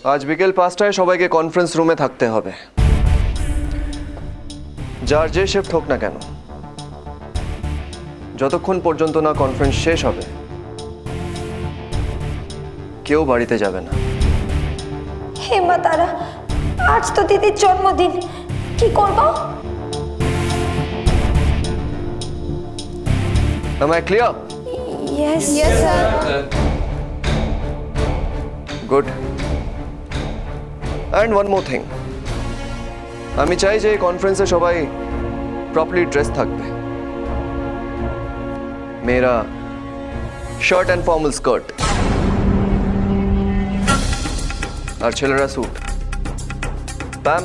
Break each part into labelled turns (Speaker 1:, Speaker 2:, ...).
Speaker 1: আজ বিকেল 5টায় সবাইকে কনফারেন্স রুমে থাকতে হবে। যার যে শিফট হোক না কেন, যতক্ষণ পর্যন্ত না কনফারেন্স শেষ হবে কেউ বাড়িতে যাবে না।
Speaker 2: হে মা তারা, আজ তো দিদির জন্মদিন, কি করব?
Speaker 1: Am I clear?
Speaker 2: Yes, yes sir.
Speaker 1: Good. And one more thing. আমি চাই যে কনফারেন্সে সবাই প্রপারলি ড্রেস থাকবে। মেয়েরা শার্ট অ্যান্ড ফর্মাল স্কার্ট, আর ছেলেরা স্যুট। প্যাম,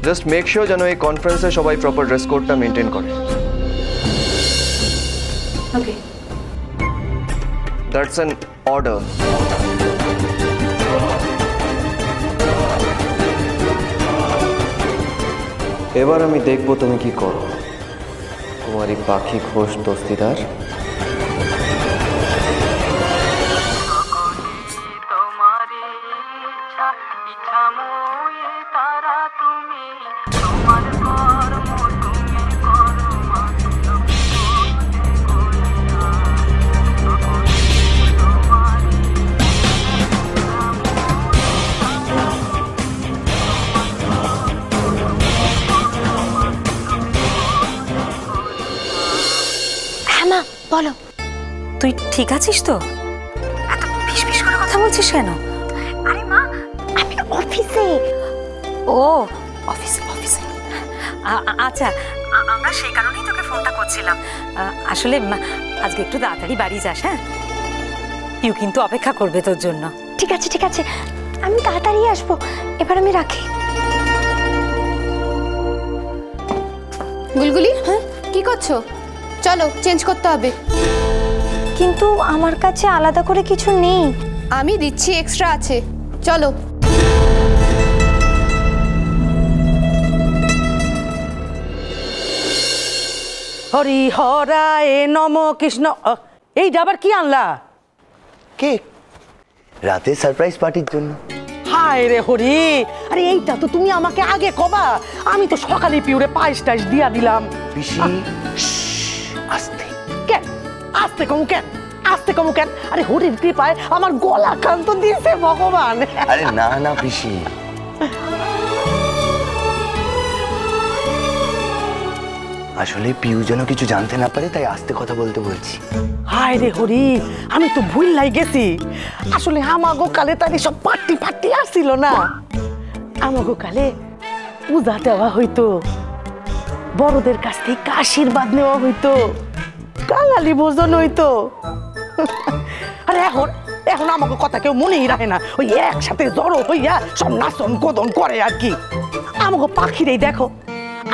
Speaker 1: জাস্ট মেক শিওর যেন এই কনফারেন্সে সবাই প্রপার ড্রেস কোডটা মেনটেন করে।
Speaker 2: Okay.
Speaker 1: That's an order. এবার আমি দেখব তুমি কি করো, তোমারই পাখি ঘোষ দস্তিদার।
Speaker 3: বলো, তুই ঠিক আছিস তো? এত ফিসফিস করে কথা বলছিস কেন? আরে মা, আমি অফিসে। ও অফিসে অফিসে, আচ্ছা আমরা সেই কারণেই তোকে ফোনটা করছিলাম। আসলে আজকে একটু তাড়াতাড়ি বাড়ি যাস। হ্যাঁ, পিউ কিন্তু অপেক্ষা করবে তোর জন্য।
Speaker 2: ঠিক আছে ঠিক আছে, আমি তাড়াতাড়ি আসবো। এবার আমি রাখি।
Speaker 4: গুলগুলি, হ্যাঁ কি করছো? চলো চেঞ্জ করতে হবে।
Speaker 2: কিন্তু আমার কাছে আলাদা করে কিছু নেই।
Speaker 4: আমি দিচ্ছি, এক্সট্রা আছে, চলো।
Speaker 5: হরি হরায় নম কৃষ্ণ। এইটা আবার কি আনলা?
Speaker 6: কেক, রাতে সারপ্রাইজ পার্টির জন্য।
Speaker 5: হায় রে হরি, আরে এইটা তো তুমি আমাকে আগে কবা। আমি তো সকালে পিউরে পায়েস টাইস দিয়া দিলাম।
Speaker 6: পিসি আস্তে।
Speaker 5: কেন আস্তে কমু কেন? আস্তে কমু কেন? আরে হরির কৃপায় আমার গলা কান তো দিয়েছে ভগবান।
Speaker 6: আরে না না পিসি, আসলে পিউ যেন কিছু জানতে না পারে তাই আস্তে কথা বলতে বলছি।
Speaker 5: হায় রে হরি, আমি তো ভুললাই গেছি। আসলে আমাগো কালে তার সব পার্টি ফার্টি আসছিল না। আমাগো কালে পূজা দেওয়া হইতো, বড়দের কাছ থেকে আশীর্বাদ নেওয়া হইতো, কাঙালি ভোজন হইতো। আরে এখন এখন আমাকে কথা কেউ মনেই রাখে না। ওই একসাথে জড়ো হইয়া সব নাচন কোদন করে আর কি। আমাকে পাখিরেই দেখো,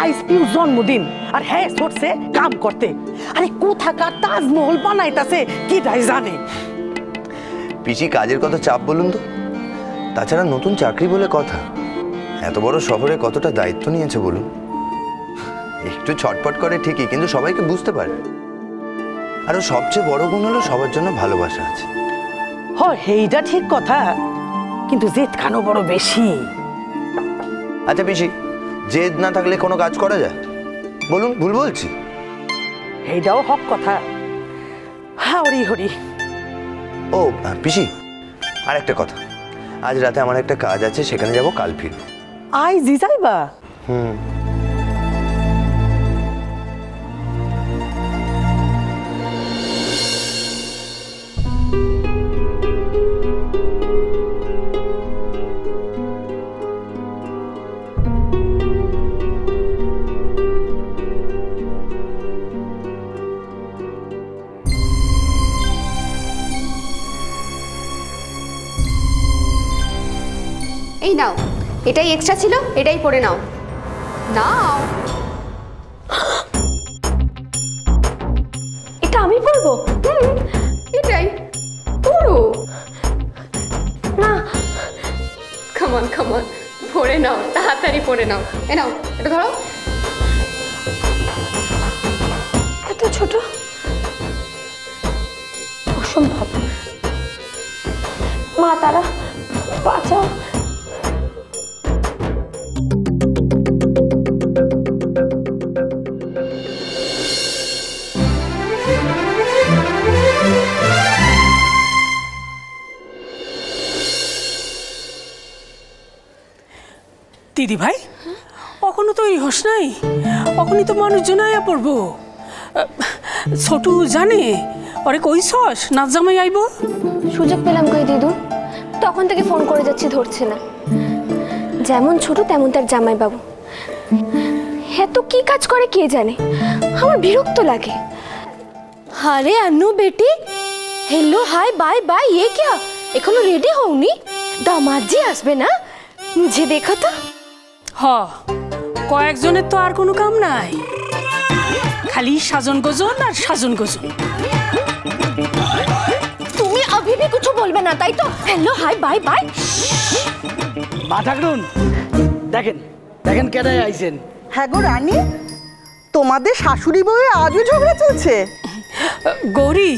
Speaker 5: আইস পিউ জন্মদিন আর হ্যাঁ ছড়ছে কাম করতে। আরে কোথাকার তাজমহল বানাইতাছে কি তাই জানে।
Speaker 6: পিসি কাজের কত চাপ বলুন তো, তাছাড়া নতুন চাকরি বলে কথা। এত বড় শহরে কতটা দায়িত্ব নিয়েছে বলুন। একটু ছটপট করে ঠিকই, কিন্তু সবাইকে বুঝতে পারে। আর সবচেয়ে বড় গুণ হলো সবার জন্য ভালোবাসা আছে।
Speaker 5: এইটা ঠিক কথা, কিন্তু জেদ খানো বড় বেশি।
Speaker 6: আচ্ছা পিসি, জেদ না থাকলে কোনো কাজ করা যায় বলুন? ভুল বলছি?
Speaker 5: এইটাও হক কথা। হরি হরি।
Speaker 6: ও পিসি, আর একটা কথা, আজ রাতে আমার একটা কাজ আছে, সেখানে যাব, কাল ফিরবো।
Speaker 5: আইজি যাইবা?
Speaker 6: হুম।
Speaker 4: এই নাও, এটাই এক্সট্রা ছিল, এটাই পরে নাও। নাও।
Speaker 2: এটা আমি পরবো?
Speaker 4: এটাই পরো
Speaker 2: না।
Speaker 4: কামান কামান, পরে নাও, তাড়াতাড়ি পরে নাও। এ নাও, এটা ধরো।
Speaker 2: এত ছোট, অসম্ভব। মা তারা বাঁচাও।
Speaker 7: দিদি ভাই অখনো তো এই হস নাই, অখনই তো মানুষজন আয়া পড়বো। ছোটু জানে ওরে কইছস নাচ জামাই আইব?
Speaker 4: সুযোগ পেলাম কই দিদু, তখন থেকে ফোন করে যাচ্ছি ধরছে না। যেমন ছোট তেমন তার জামাই বাবু, হ্যাঁ তো কি কাজ করে কে জানে, আমার বিরক্ত লাগে।
Speaker 8: अरे अन्नू बेटी, हेलो हाय बाय बाय, ये क्या एखोनो रेडी होउनी? दामाद जी आसबे ना, मुझे देखो तो।
Speaker 7: হ কয়েকজনের তো আর কোনো কাম নাই, খালি সাজন গোজন আর সাজন গোজন।
Speaker 8: তুমি अभी भी कुछ बोलबे ना ताई तो? Hello hi bye bye.
Speaker 9: মা ঠাকুরুন দেখেন দেখেন কেডায় আইছেন।
Speaker 5: হ্যাঁ গো রানী, তোমাদের শাশুড়ি বউয়ে আজও ঝগড়া চলছে?
Speaker 7: গৌরী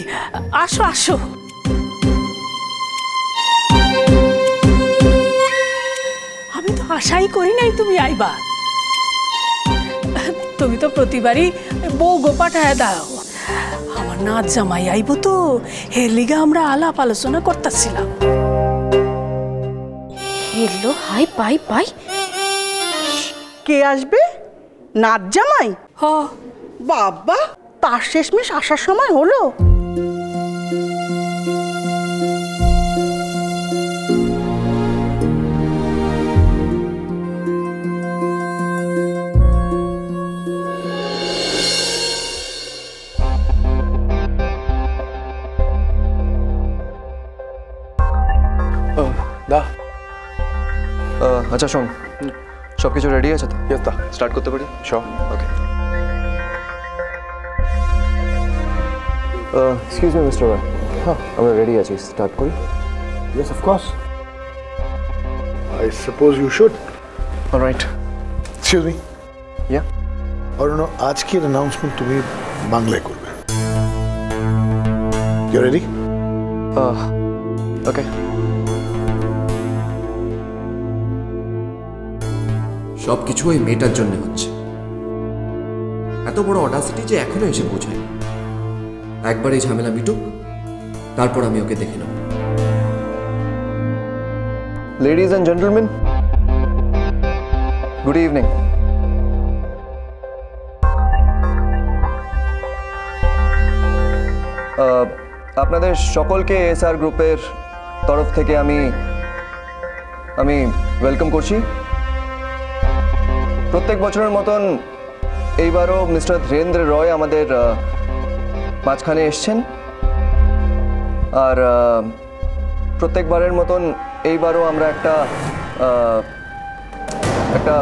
Speaker 7: আসো আসো। আমি তো আশাই করি নাই তুমি আইবা। তুমি তো প্রতিবারই বউ গোপাঠায় দাও। আমার নাচ জামাই আইব তো, এর লিগে আমরা আলাপ আলোচনা করতেছিলাম।
Speaker 8: Hello hi bye bye.
Speaker 5: কে আসবে? নাচ জামাই?
Speaker 7: হ
Speaker 5: বাবা, তার শেষমেশ আসার সময় হলো।
Speaker 1: দা আচ্ছা শোন, সব কিছু রেডি আছে তো? ইয়েস দা, স্টার্ট করতে পারি? শিওর, ওকে। এক্সকিউজ মি মিস্টার রয়, হ্যাঁ আমরা রেডি আছি, স্টার্ট করি?
Speaker 10: Yes, of course. I suppose you should.
Speaker 1: Alright.
Speaker 10: Excuse me.
Speaker 1: ইয়া
Speaker 10: অরুণ, আজকের অ্যানাউন্সমেন্ট তুমি বাংলায় করবে। You ready?
Speaker 1: ওকে।
Speaker 11: সব কিছু ওই মেয়েটার জন্য হচ্ছে। এত বড় অডাসিটি যে এখনো এসে পৌঁছায়। একবার এই ঝামেলা মিটুক, তারপর আমি ওকে দেখে নেব।
Speaker 1: Ladies and gentlemen, good evening. আপনাদের সকলকে এসআর গ্রুপের তরফ থেকে আমি ওয়েলকাম করছি। প্রত্যেক বছরের মতন এইবারও মিস্টার ধীরেন্দ্র রয় আমাদের মাঝখানে এসছেন, আর প্রত্যেকবারের মতন এইবারও আমরা একটা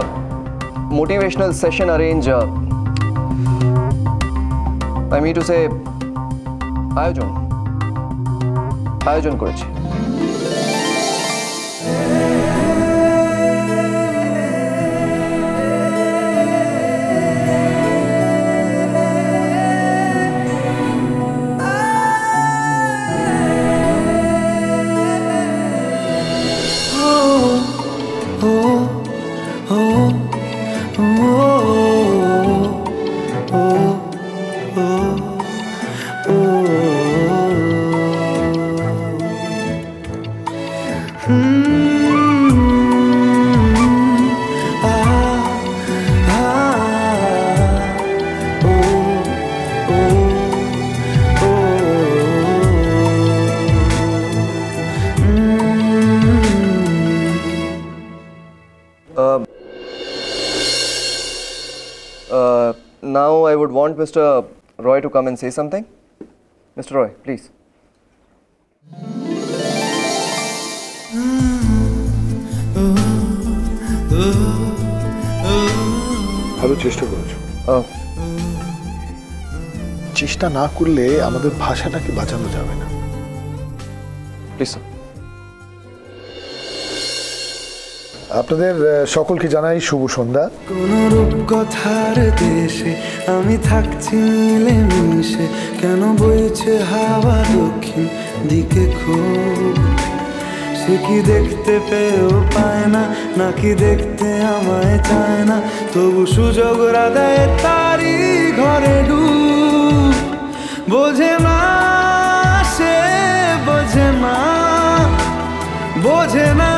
Speaker 1: motivational session arrange, I mean to say আয়োজন করেছি। Now I would want Mr. Roy to come and say something. Mr. Roy, please.
Speaker 10: ভালো চেষ্টা করেছো। চেষ্টা না করলে আমাদের ভাষাটাকে বাঁচানো যাবে না।
Speaker 1: Please, sir.
Speaker 10: আপনাদের সকলকে জানাই শুভ সন্ধ্যা।
Speaker 12: কোন রূপকথার দেশে আমি থাকছি মিলে মিশে, কেন বইছে হাওয়া দক্ষিণ দিকে খুব সে কি দেখতে পেয়েও পায় না, নাকি দেখতে আমায় চায় না, তবু সুযোগ রাধায় তারি ঘরে ডুব। বোঝে না সে, বোঝে না, বোঝে না